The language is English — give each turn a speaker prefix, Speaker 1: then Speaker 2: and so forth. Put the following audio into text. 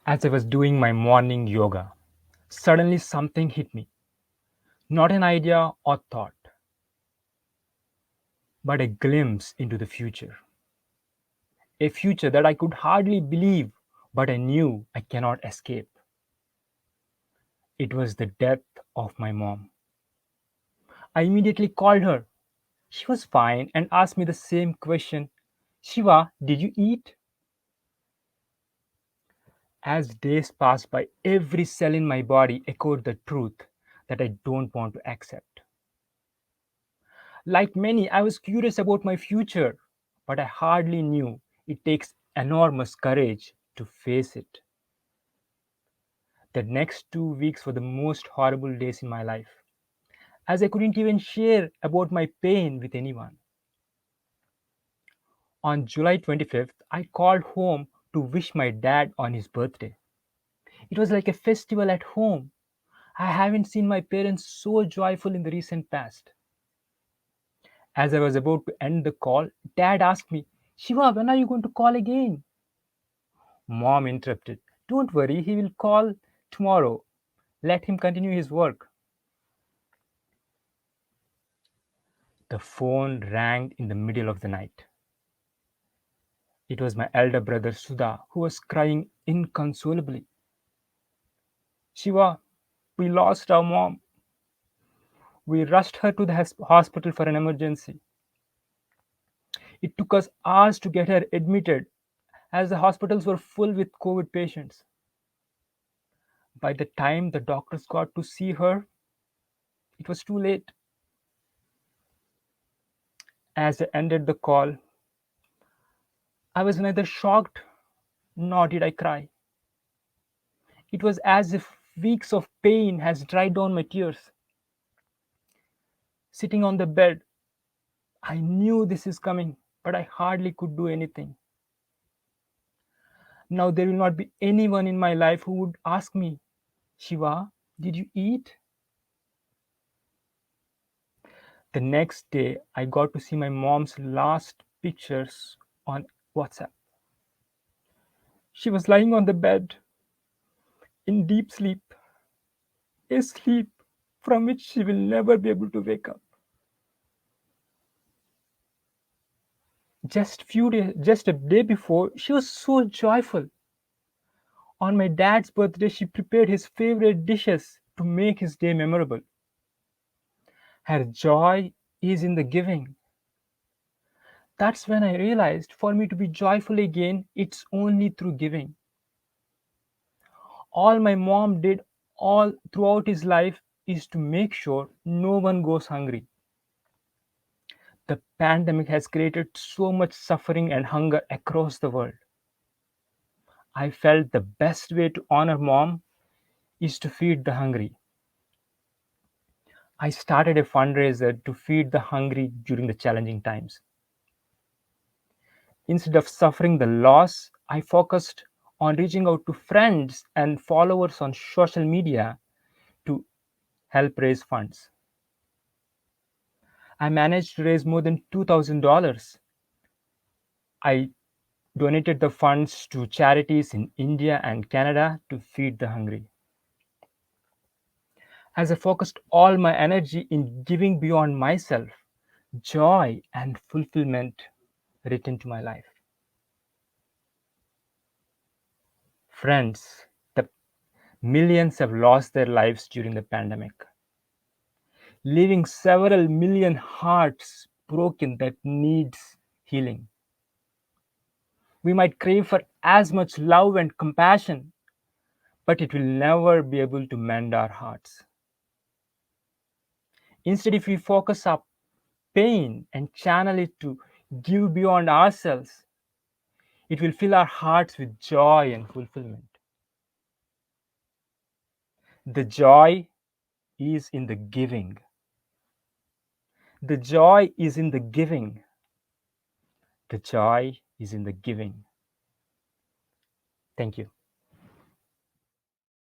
Speaker 1: As I was doing my morning yoga, suddenly something hit me. Not an idea or thought, but a glimpse into the future. A future that I could hardly believe, but I knew I cannot escape. It was the death of my mom. I immediately called her. She was fine and asked me the same question. Shiva, did you eat? As days passed by, every cell in my body echoed the truth that I don't want to accept. Like many, I was curious about my future, but I hardly knew it takes enormous courage to face it. The next 2 weeks were the most horrible days in my life, as I couldn't even share about my pain with anyone. On July 25th, I called home to wish my dad on his birthday. It was like a festival at home. I haven't seen my parents so joyful in the recent past. As I was about to end the call, Dad asked me, Shiva, when are you going to call again? Mom interrupted, don't worry, he will call tomorrow. Let him continue his work. The phone rang in the middle of the night. It was my elder brother Sudha who was crying inconsolably. Shiva, we lost our mom. We rushed her to the hospital for an emergency. It took us hours to get her admitted as the hospitals were full with COVID patients. By the time the doctors got to see her, it was too late. As I ended the call, I was neither shocked nor did I cry. It was as if weeks of pain has dried down my tears. Sitting on the bed, I knew this is coming, but I hardly could do anything. Now there will not be anyone in my life who would ask me, Shiva, did you eat? The next day, I got to see my mom's last pictures on WhatsApp. She was lying on the bed in deep sleep, a sleep from which she will never be able to wake up. Just a day before, she was so joyful. On my dad's birthday, she prepared his favorite dishes to make his day memorable. Her joy is in the giving. That's when I realized for me to be joyful again, it's only through giving. All my mom did all throughout his life is to make sure no one goes hungry. The pandemic has created so much suffering and hunger across the world. I felt the best way to honor mom is to feed the hungry. I started a fundraiser to feed the hungry during the challenging times. Instead of suffering the loss, I focused on reaching out to friends and followers on social media to help raise funds. I managed to raise more than $2,000. I donated the funds to charities in India and Canada to feed the hungry. As I focused all my energy in giving beyond myself, joy and fulfillment returned to my life. Friends, the millions have lost their lives during the pandemic, leaving several million hearts broken that needs healing. We might crave for as much love and compassion, but it will never be able to mend our hearts. Instead, if we focus our pain and channel it to give beyond ourselves, it will fill our hearts with joy and fulfillment. The joy is in the giving. The joy is in the giving. The joy is in the giving. Thank you.